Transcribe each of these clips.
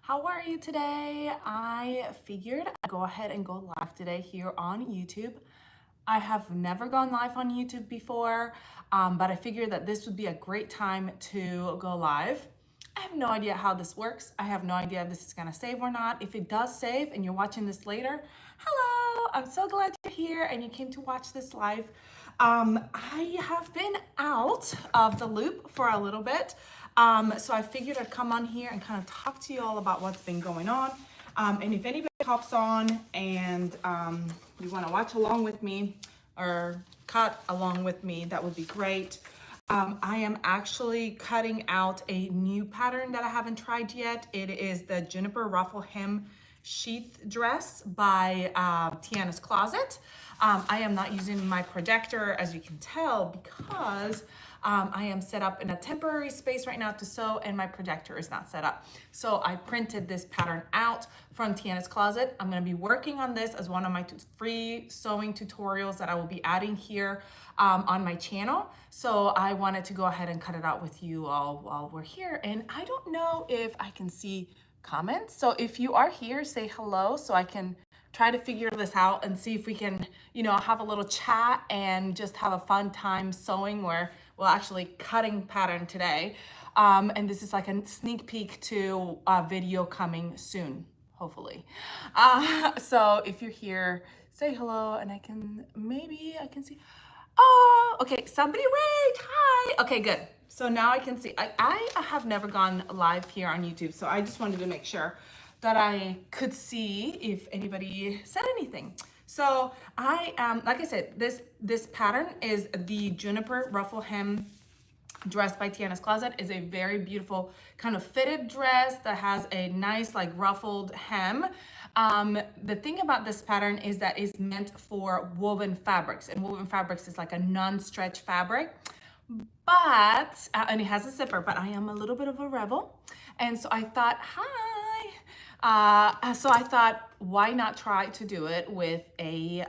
How are you today? I figured I'd go ahead and go live today here on YouTube. I have never gone live on YouTube before, but I figured that this would be a great time to go live. I have no idea how this works. I have no idea if this is gonna save or not. If it does save and you're watching this later, hello, I'm so glad you're here and you came to watch this live. I have been out of the loop for a little bit. So I figured I'd come on here and kind of talk to you all about what's been going on. And if anybody hops on and you want to watch along with me or cut along with me, that would be great. I am actually cutting out a new pattern that I haven't tried yet. It is the Juniper Ruffle Hem Sheath Dress by Tiana's Closet. I am not using my projector, as you can tell, because I am set up in a temporary space right now to sew and my projector is not set up. So I printed this pattern out from Tiana's Closet. I'm going to be working on this as one of my free sewing tutorials that I will be adding here on my channel. So I wanted to go ahead and cut it out with you all while we're here. And I don't know if I can see comments. So if you are here, say hello so I can try to figure this out and see if we can, have a little chat and just have a fun time sewing, or well, actually cutting pattern today. And this is like a sneak peek to a video coming soon, hopefully. So if you're here, say hello and I can see. Oh, okay, somebody wait, hi. Okay, good. So now I can see. I have never gone live here on YouTube, so I just wanted to make sure that I could see if anybody said anything. So I like I said, this pattern is the Juniper Ruffle Hem Dress by Tiana's Closet. Is a very beautiful kind of fitted dress that has a nice like ruffled hem. The thing about this pattern is that it's meant for woven fabrics, and woven fabrics is like a non-stretch fabric, but and it has a zipper, but I am a little bit of a rebel, and so I thought, so I thought, why not try to do it with a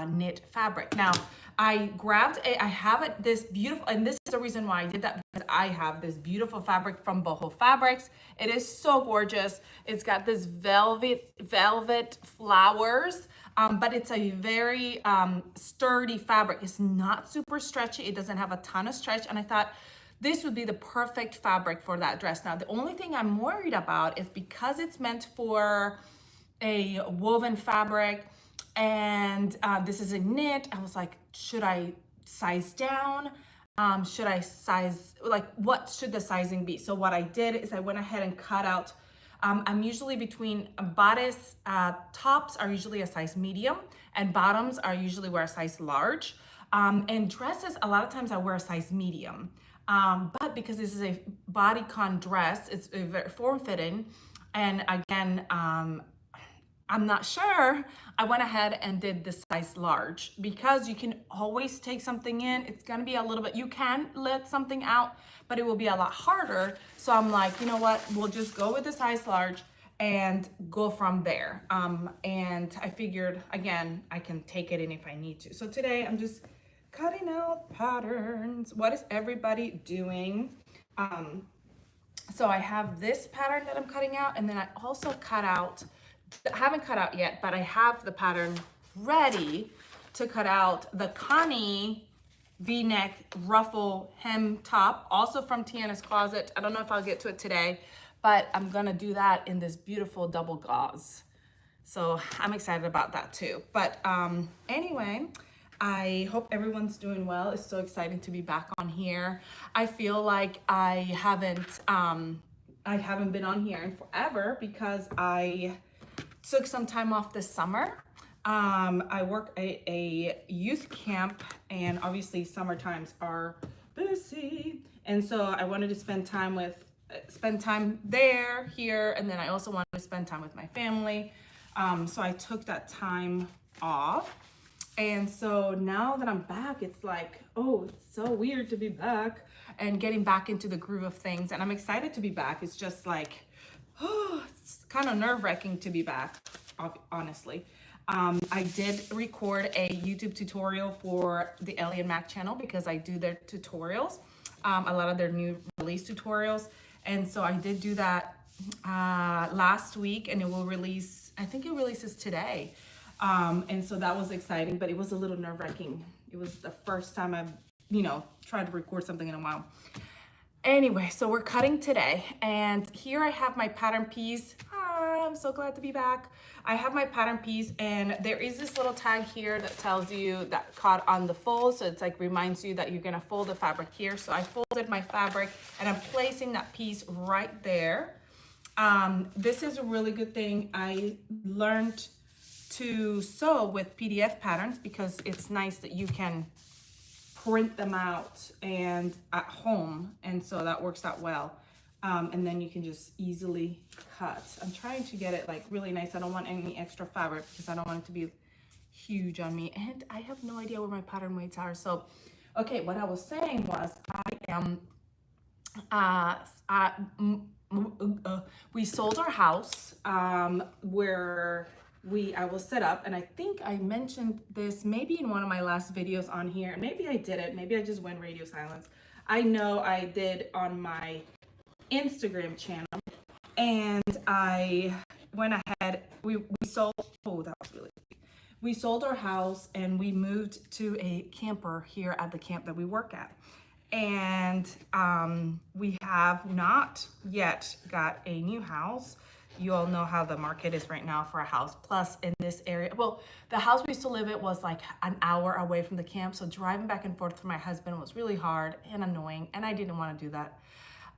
knit fabric? Now, I have this beautiful, and this is the reason why I did that, because I have this beautiful fabric from Boho Fabrics. It is so gorgeous. It's got this velvet flowers, but it's a very sturdy fabric. It's not super stretchy. It doesn't have a ton of stretch, and I thought this would be the perfect fabric for that dress. Now, the only thing I'm worried about is because it's meant for a woven fabric, and this is a knit, I was like, should I size down? Should I size, like, what should the sizing be? So what I did is I went ahead and cut out, I'm usually between bodice, tops are usually a size medium, and bottoms are usually wear a size large. And dresses, a lot of times I wear a size medium. But because this is a bodycon dress, it's very form-fitting. And again, I'm not sure, I went ahead and did the size large, because you can always take something in. It's gonna be a little bit, you can let something out, but it will be a lot harder. So I'm like, you know what, we'll just go with the size large and go from there. And I figured, again, I can take it in if I need to. So today I'm just cutting out patterns. What is everybody doing? So I have this pattern that I'm cutting out, and then I also I haven't cut out yet, but I have the pattern ready to cut out the Connie V-neck ruffle hem top, also from Tiana's Closet. I don't know if I'll get to it today, but I'm gonna do that in this beautiful double gauze. So I'm excited about that too. But anyway, I hope everyone's doing well. It's so exciting to be back on here. I feel like I haven't been on here in forever because I took some time off this summer. I work at a youth camp, and obviously summer times are busy. And so I wanted to spend time there, here, and then I also wanted to spend time with my family. So I took that time off. And so now that I'm back, it's like, oh, it's so weird to be back and getting back into the groove of things. And I'm excited to be back. It's just like, oh, it's kind of nerve-wracking to be back, honestly. I did record a YouTube tutorial for the Ellie and Mac channel because I do their tutorials, a lot of their new release tutorials. And so I did do that last week, and it will release, I think it releases today. And so that was exciting, but it was a little nerve-wracking. It was the first time I've, tried to record something in a while. Anyway, so we're cutting today, and here I have my pattern piece. I'm so glad to be back. I have my pattern piece, and there is this little tag here that tells you that caught on the fold. So it's like reminds you that you're gonna fold the fabric here. So I folded my fabric, and I'm placing that piece right there. This is a really good thing. I learned to sew with PDF patterns because it's nice that you can print them out and at home, and so that works out well. And then you can just easily cut. I'm trying to get it like really nice. I don't want any extra fabric because I don't want it to be huge on me, and I have no idea where my pattern weights are. So okay, what I was saying was we sold our house where I was set up, and I think I mentioned this maybe in one of my last videos on here. Maybe I didn't. Maybe I just went radio silence. I know I did on my Instagram channel, and I went ahead. We sold. Oh, that was really. We sold our house and we moved to a camper here at the camp that we work at. And we have not yet got a new house. You all know how the market is right now for a house. Plus in this area, well, the house we used to live at was like an hour away from the camp. So driving back and forth for my husband was really hard and annoying, and I didn't want to do that.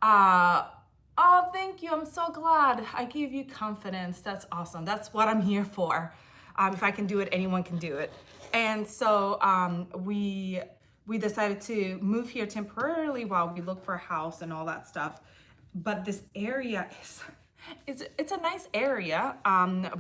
Oh, thank you. I'm so glad. I gave you confidence. That's awesome. That's what I'm here for. If I can do it, anyone can do it. And so we decided to move here temporarily while we look for a house and all that stuff. But this area it's a nice area,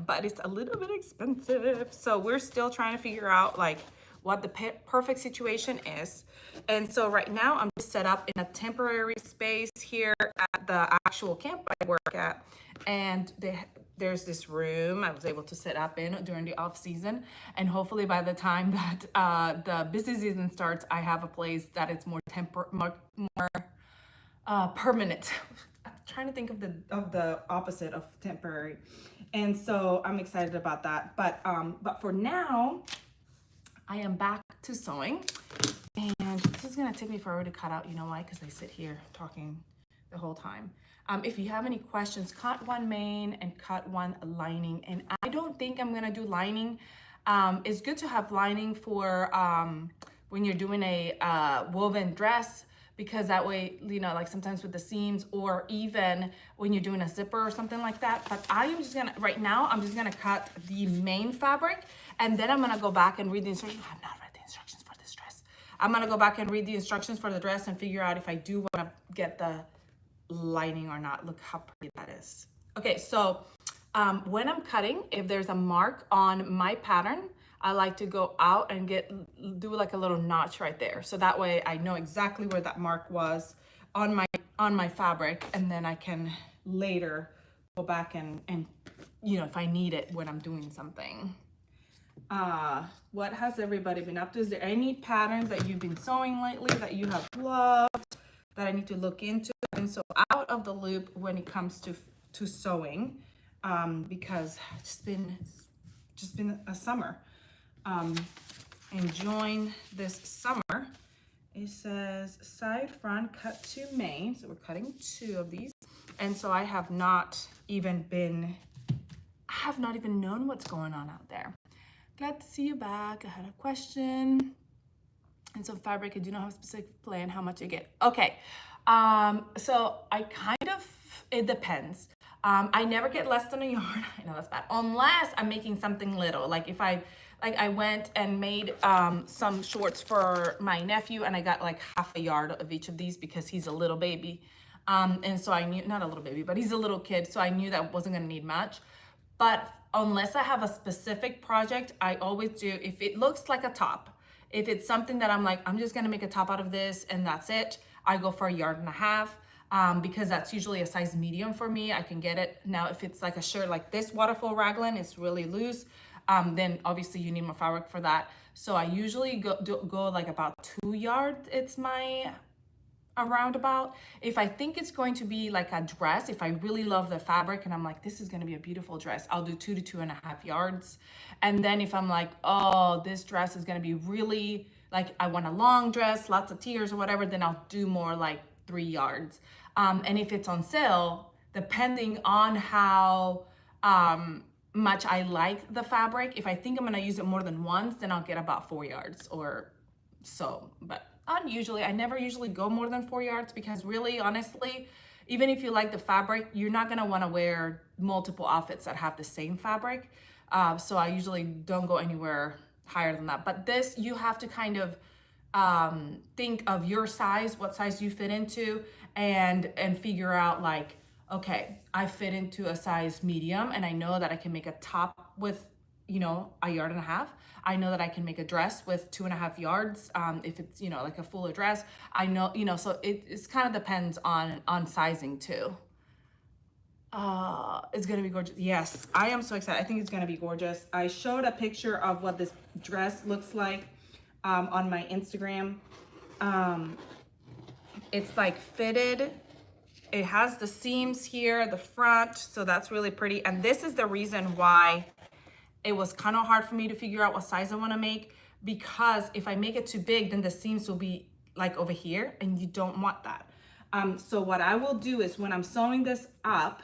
but it's a little bit expensive. So we're still trying to figure out like what the perfect situation is. And so right now I'm just set up in a temporary space here at the actual camp I work at. And there's this room I was able to set up in during the off season. And hopefully by the time that the busy season starts, I have a place that it's more permanent. I'm trying to think of the opposite of temporary. And so I'm excited about that. But for now, I am back to sewing, and this is gonna take me forever to cut out. You know why? Because I sit here talking the whole time. If you have any questions, cut one main and cut one lining. And I don't think I'm gonna do lining. It's good to have lining for when you're doing a woven dress, because that way, like sometimes with the seams, or even when you're doing a zipper or something like that. But I am just gonna, right now, I'm just gonna cut the main fabric, and then I'm gonna go back and read the instructions. I have not read the instructions for this dress. I'm gonna go back and read the instructions for the dress and figure out if I do wanna get the lining or not. Look how pretty that is. Okay, so when I'm cutting, if there's a mark on my pattern, I like to go out and do like a little notch right there. So that way I know exactly where that mark was on my fabric, and then I can later go back and if I need it when I'm doing something. What has everybody been up to? Is there any patterns that you've been sewing lately that you have loved that I need to look into? And so out of the loop when it comes to sewing, because it's just been a summer. Enjoying this summer. It says side front cut to main, so we're cutting 2 of these. And so I have not even known what's going on out there. Glad to see you back. I had a question. And so fabric, I do not have a specific plan how much I get. Okay, so it depends. I never get less than a yard. I know that's bad, unless I'm making something little. Like if I went and made some shorts for my nephew, and I got like half a yard of each of these because he's a little baby. And so I knew, not a little baby, but he's a little kid. So I knew that wasn't gonna need much. But unless I have a specific project, I always do, if it looks like a top, if it's something that I'm like, I'm just gonna make a top out of this and that's it, I go for 1.5 yards. Because that's usually a size medium for me. I can get it. Now, if it's like a shirt like this waterfall raglan, it's really loose, then obviously you need more fabric for that. So I usually go like about 2 yards. It's my around about. If I think it's going to be like a dress, if I really love the fabric and I'm like, this is going to be a beautiful dress, I'll do 2 to 2.5 yards. And then if I'm like, oh, this dress is going to be really like, I want a long dress, lots of tiers or whatever, then I'll do more like 3 yards. And if it's on sale, depending on how much I like the fabric, if I think I'm going to use it more than once, then I'll get about 4 yards or so. But I never usually go more than 4 yards, because really, honestly, even if you like the fabric, you're not gonna want to wear multiple outfits that have the same fabric. So I usually don't go anywhere higher than that. But this, you have to kind of think of your size, what size you fit into, and figure out like, okay, I fit into a size medium, and I know that I can make a top with, you know, 1.5 yards. I know that I can make a dress with 2.5 yards. If it's, you know, like a fuller dress, I know, you know, so it's kind of depends on sizing too. It's gonna be gorgeous. Yes, I am so excited. I think it's gonna be gorgeous. I showed a picture of what this dress looks like on my Instagram. It's like fitted. It has the seams here, the front, so that's really pretty. And this is the reason why it was kind of hard for me to figure out what size I want to make, because if I make it too big, then the seams will be like over here, and you don't want that. So what I will do is when I'm sewing this up,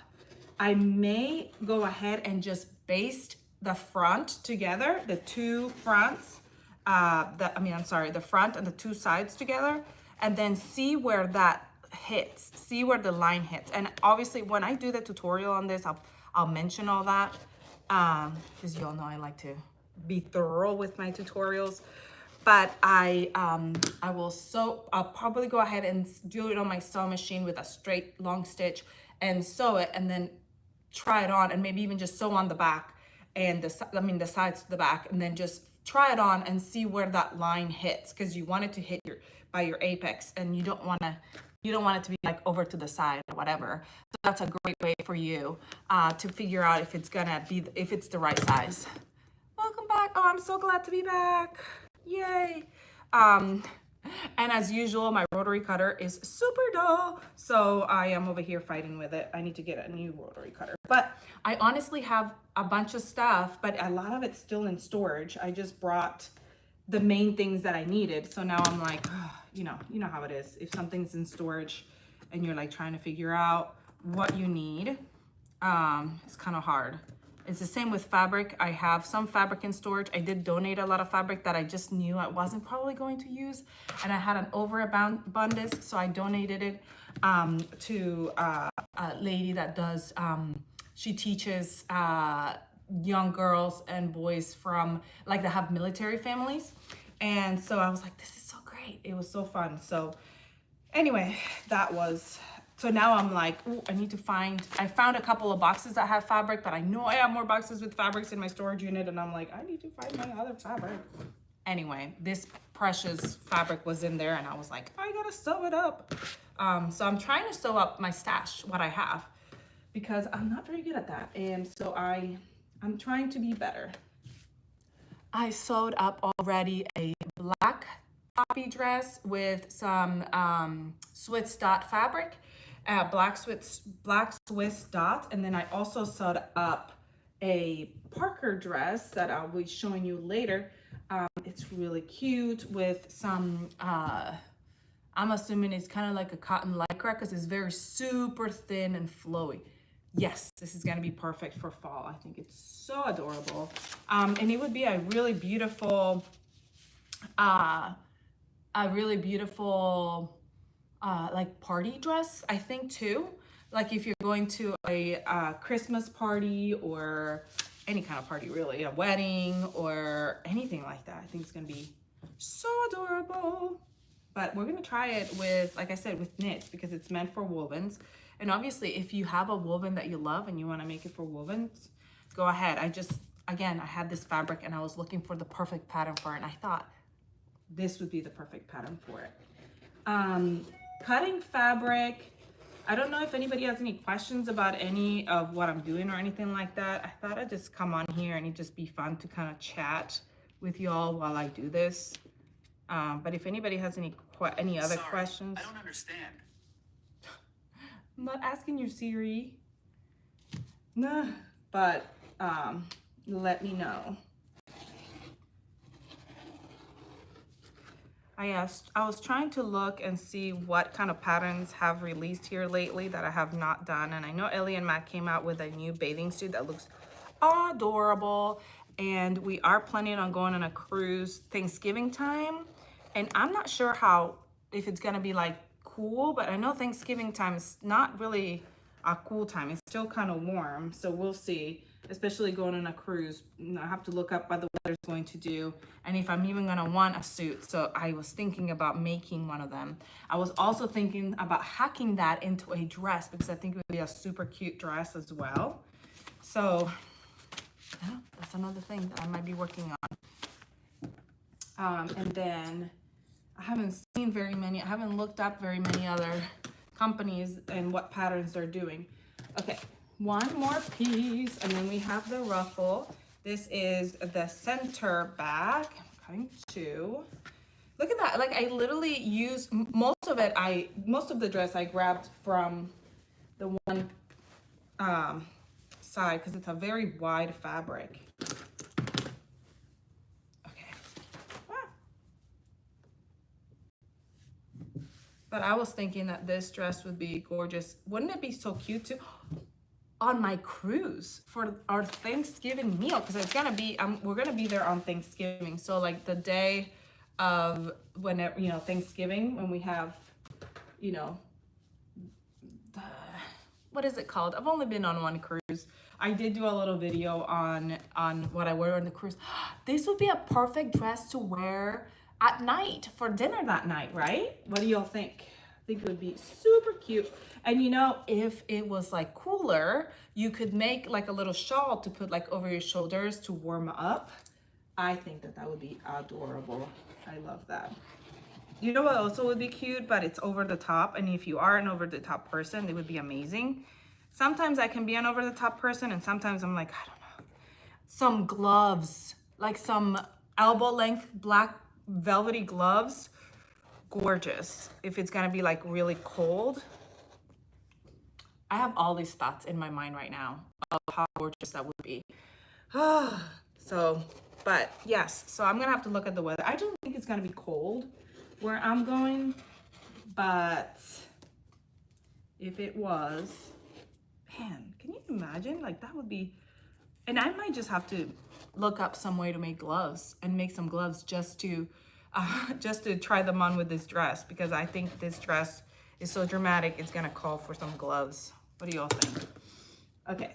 I may go ahead and just baste the front together, the two fronts, the front and the two sides together, and then see where that hits, see where the line hits. And obviously when I do the tutorial on this, I'll mention all that, because you all know I like to be thorough with my tutorials. But I'll probably go ahead and do it on my sewing machine with a straight long stitch and sew it, and then try it on, and maybe even just sew on the back and the sides to the back, and then just try it on and see where that line hits, because you want it to hit by your apex, and you don't want it to be like over to the side or whatever. So that's a great way for you to figure out if it's the right size. Welcome back. Oh, I'm so glad to be back. Yay. And as usual, my rotary cutter is super dull, so I am over here fighting with it. I need to get a new rotary cutter. But I honestly have a bunch of stuff, but a lot of it's still in storage. I just brought the main things that I needed. So now I'm like, you know how it is. If something's in storage and you're like trying to figure out what you need, it's kind of hard. It's the same with fabric. I have some fabric in storage. I did donate a lot of fabric that I just knew I wasn't probably going to use, and I had an overabundance, so I donated it to a lady that does, she teaches young girls and boys from that have military families. And so I was like, this is so great. It was so fun. So anyway, so now I'm like, ooh, I found a couple of boxes that have fabric, but I know I have more boxes with fabrics in my storage unit, and I'm like, I need to find my other fabric. Anyway, this precious fabric was in there, and I was like, I gotta sew it up. So I'm trying to sew up my stash, what I have, because I'm not very good at that. And so I'm trying to be better. I sewed up already a black poppy dress with some Swiss dot fabric, black Swiss dot, and then I also sewed up a Parker dress that I'll be showing you later. It's really cute with some, I'm assuming it's kind of like a cotton lycra, because it's very super thin and flowy. Yes, this is gonna be perfect for fall. I think it's so adorable. And it would be a really beautiful, like party dress, I think too. Like if you're going to a Christmas party or any kind of party really, a wedding or anything like that. I think it's gonna be so adorable. But we're gonna try it with, like I said, with knits, because it's meant for wovens. And obviously if you have a woven that you love and you wanna make it for wovens, go ahead. I had this fabric and I was looking for the perfect pattern for it, and I thought this would be the perfect pattern for it. Cutting fabric, I don't know if anybody has any questions about any of what I'm doing or anything like that. I thought I'd just come on here and it'd just be fun to kind of chat with y'all while I do this. But if anybody has any other questions. I don't understand. I'm not asking you, Siri. Nah, but let me know. I was trying to look and see what kind of patterns have released here lately that I have not done. And I know Ellie and Matt came out with a new bathing suit that looks adorable. And we are planning on going on a cruise Thanksgiving time. And I'm not sure if it's gonna be like cool, but I know Thanksgiving time is not really a cool time. It's still kind of warm, so we'll see. Especially going on a cruise, I have to look up what the weather's going to do and if I'm even gonna want a suit. So I was thinking about making one of them. I was also thinking about hacking that into a dress because I think it would be a super cute dress as well. So yeah, that's another thing that I might be working on. And then I haven't looked up very many other companies and what patterns they're doing. Okay, one more piece, and then we have the ruffle. This is the center bag. I'm cutting two. Look at that, like I literally use most of the dress I grabbed from the one side because it's a very wide fabric. Okay. But I was thinking that this dress would be gorgeous. Wouldn't it be so cute too? On my cruise for our Thanksgiving meal, because it's gonna be we're gonna be there on Thanksgiving, so like the day of whenever, you know, Thanksgiving, when we have, you know, what is it called? I've only been on one cruise. I did do a little video on what I wear on the cruise. This would be a perfect dress to wear at night for dinner that night, right? What do y'all think? I think it would be super cute. And you know, if it was like cooler, you could make like a little shawl to put like over your shoulders to warm up. I think that would be adorable. I love that. You know what also would be cute, but it's over the top. And if you are an over the top person, it would be amazing. Sometimes I can be an over the top person, and sometimes I'm like, I don't know. Some gloves, like some elbow length black velvety gloves. Gorgeous. If it's gonna be like really cold. I have all these thoughts in my mind right now of how gorgeous that would be. So, but yes, so I'm gonna have to look at the weather. I don't think it's gonna be cold where I'm going, but if it was, man, can you imagine? Like that would be, and I might just have to look up some way to make gloves and make some gloves just to try them on with this dress, because I think this dress is so dramatic, it's gonna call for some gloves. What do y'all think? Okay,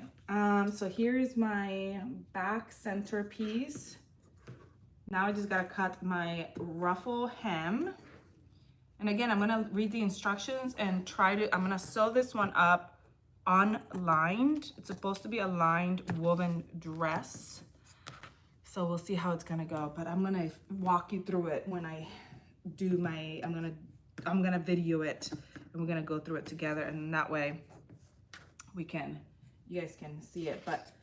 so here's my back center piece. Now I just gotta cut my ruffle hem. And again, I'm gonna read the instructions and I'm gonna sew this one up unlined. It's supposed to be a lined woven dress. So we'll see how it's gonna go, but I'm gonna walk you through it when I do I'm gonna video it and we're gonna go through it together, and that way you guys can see it. But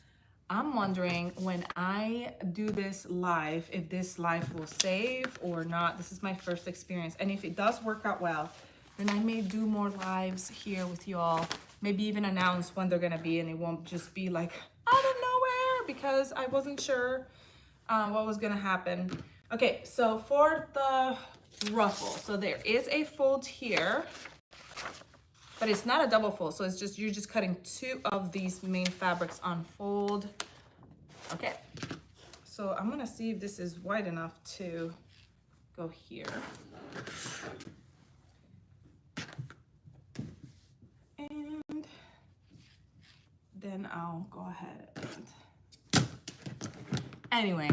I'm wondering when I do this live, if this live will save or not. This is my first experience. And if it does work out well, then I may do more lives here with y'all. Maybe even announce when they're gonna be, and it won't just be like out of nowhere because I wasn't sure what was gonna happen. Okay, so for the ruffle, so there is a fold here, but it's not a double fold, so it's just, you're just cutting two of these main fabrics on fold. Okay, so I'm gonna see if this is wide enough to go here. And then I'll go ahead and, anyway,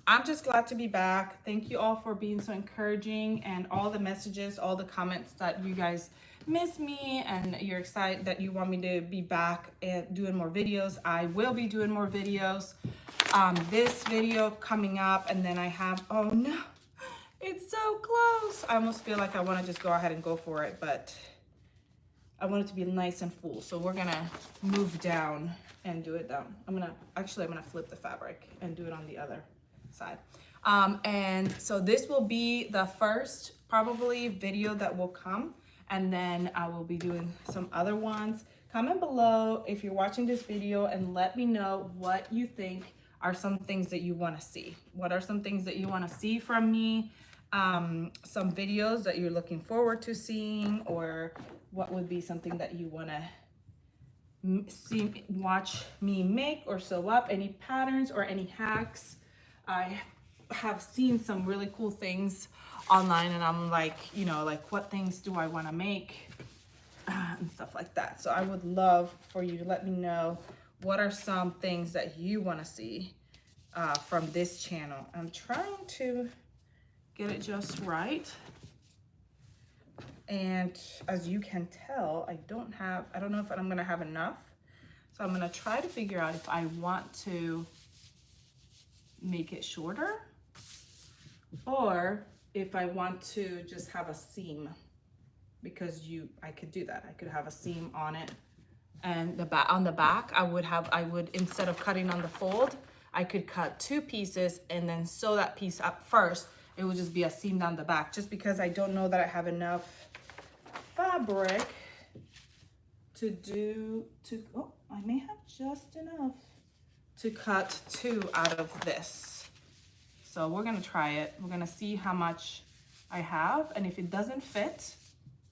I'm just glad to be back. Thank you all for being so encouraging, and all the messages, all the comments that you guys miss me and you're excited that you want me to be back and doing more videos. I will be doing more videos. This video coming up, and then I have, oh no, it's so close. I almost feel like I want to just go ahead and go for it, but I want it to be nice and full. So we're gonna move down and do it down. I'm gonna flip the fabric and do it on the other side. And so this will be the first probably video that will come, and then I will be doing some other ones. Comment below if you're watching this video and let me know what you think are some things that you want to see. What are some things that you want to see from me? Some videos that you're looking forward to seeing, or what would be something that you want to watch me make or sew up, any patterns or any hacks. I have seen some really cool things online, and I'm like, you know, like what things do I want to make and stuff like that. So I would love for you to let me know what are some things that you want to see from this channel. I'm trying to get it just right, and as you can tell, I don't know if I'm gonna have enough, so I'm gonna try to figure out if I want to make it shorter or if I want to just have a seam, because I could do that. I could have a seam on it, and on the back I would instead of cutting on the fold, I could cut 2 pieces and then sew that piece up first. It would just be a seam down the back, just because I don't know that I have enough fabric oh, I may have just enough to cut 2 out of this. So we're gonna try it. We're gonna see how much I have, and if it doesn't fit,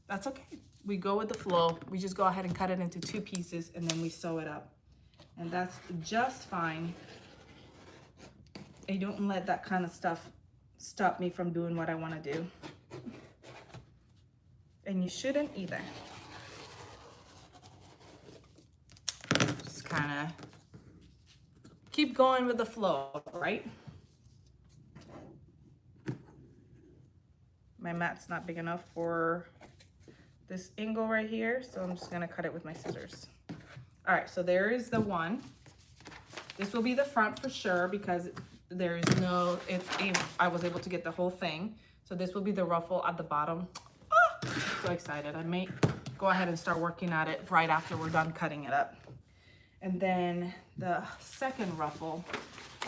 that's okay. We go with the flow. We just go ahead and cut it into 2 pieces, and then we sew it up, and that's just fine. I don't let that kind of stuff stop me from doing what I want to do, and you shouldn't either. Just kind of keep going with the flow, right? My mat's not big enough for this angle right here, so I'm just gonna cut it with my scissors. All right, so there is the one. This will be the front for sure, because there is no, I was able to get the whole thing. So this will be the ruffle at the bottom. Oh, I'm so excited. I may go ahead and start working at it right after we're done cutting it up. And then the second ruffle,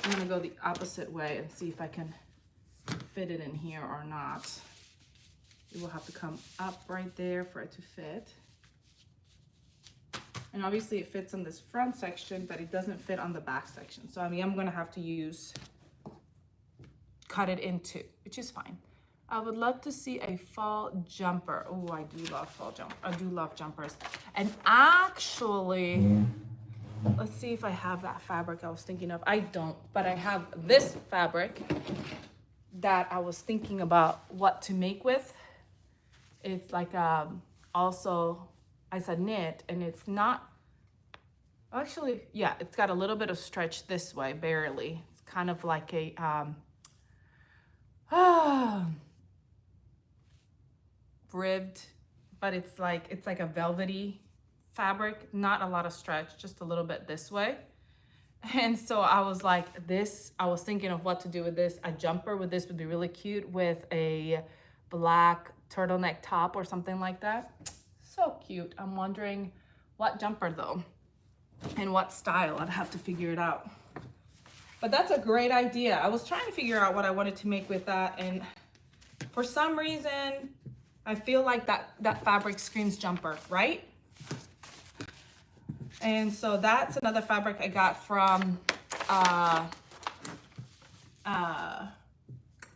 I'm gonna go the opposite way and see if I can fit it in here or not. It will have to come up right there for it to fit. And obviously it fits on this front section, but it doesn't fit on the back section. So I mean, I'm gonna have to cut it in 2, which is fine. I would love to see a fall jumper. Oh, I do love I do love jumpers. And actually, let's see if I have that fabric I was thinking of. I don't, but I have this fabric that I was thinking about what to make with. It's like also, I said knit, and it's not, actually, yeah, it's got a little bit of stretch this way, barely. It's kind of like a, ribbed, but it's like a velvety fabric, not a lot of stretch, just a little bit this way. And so I was like, I was thinking of what to do with this. A jumper with this would be really cute with a black turtleneck top or something like that. So cute. I'm wondering what jumper though, and what style. I'd have to figure it out. But that's a great idea. I was trying to figure out what I wanted to make with that, and for some reason, I feel like that fabric screams jumper, right? And so that's another fabric I got from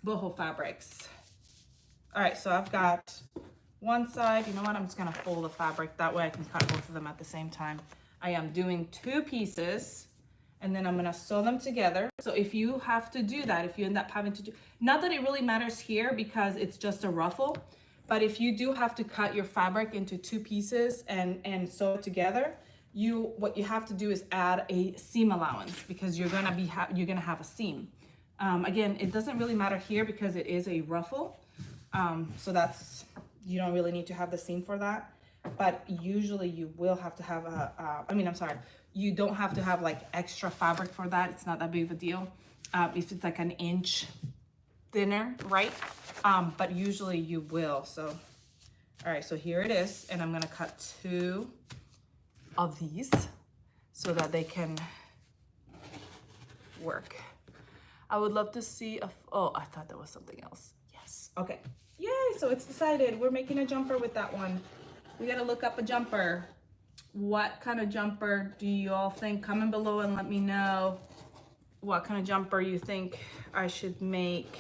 Boho Fabrics. All right, so I've got one side. You know what? I'm just gonna fold the fabric. That way I can cut both of them at the same time. I am doing 2 pieces, and then I'm gonna sew them together. So if you have to do that, if you end up having to do, not that it really matters here because it's just a ruffle, but if you do have to cut your fabric into 2 pieces and sew it together, what you have to do is add a seam allowance, because you're gonna have a seam. Again, it doesn't really matter here because it is a ruffle. So you don't really need to have the seam for that, but usually you will have to have you don't have to have like extra fabric for that. It's not that big of a deal. If it's like an inch thinner, right? But usually you will. So, all right, so here it is. And I'm gonna cut 2 of these so that they can work. I would love to see oh, I thought that was something else. Yes. Okay. Yay. So it's decided. We're making a jumper with that one. We got to look up a jumper. What kind of jumper do you all think? Comment below and let me know what kind of jumper you think I should make,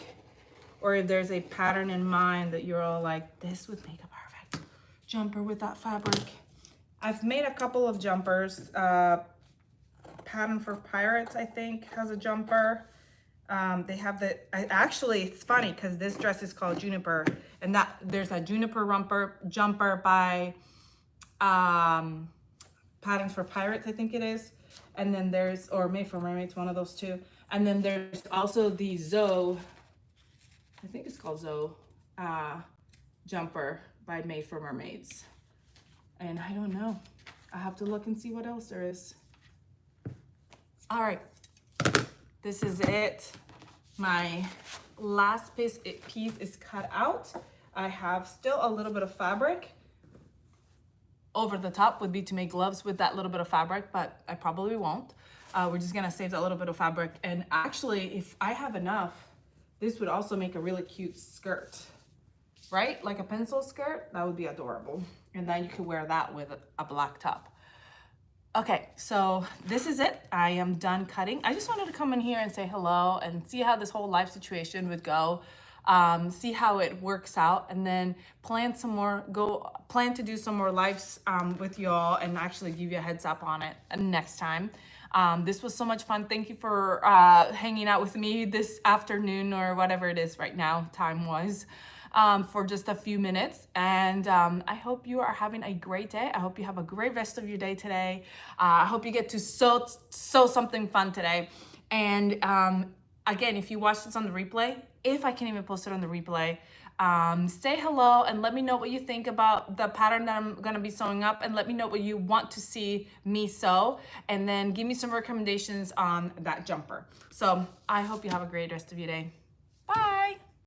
or if there's a pattern in mind that you're all like, this would make a perfect jumper with that fabric. I've made a couple of jumpers. Pattern for Pirates, I think, has a jumper. They have actually, it's funny because this dress is called Juniper, and that there's a Juniper jumper by Patterns for Pirates, I think it is. And then there's, or Made for Mermaids, one of those two. And then there's also the Zoe, I think it's called Zoe, jumper by Made for Mermaids. And I don't know. I have to look and see what else there is. All right, this is it. My last piece is cut out. I have still a little bit of fabric. Over the top would be to make gloves with that little bit of fabric, but I probably won't. We're just gonna save that little bit of fabric. And actually, if I have enough, this would also make a really cute skirt, right? Like a pencil skirt, that would be adorable. And then you could wear that with a black top. Okay, so this is it. I am done cutting. I just wanted to come in here and say hello and see how this whole life situation would go. See how it works out, and then plan to do some more lives with y'all and actually give you a heads up on it next time. This was so much fun. Thank you for hanging out with me this afternoon, or whatever it is right now, time-wise, for just a few minutes. And I hope you are having a great day. I hope you have a great rest of your day today. I hope you get to sew something fun today. And again, if you watch this on the replay, if I can even post it on the replay, say hello and let me know what you think about the pattern that I'm gonna be sewing up, and let me know what you want to see me sew, and then give me some recommendations on that jumper. So I hope you have a great rest of your day.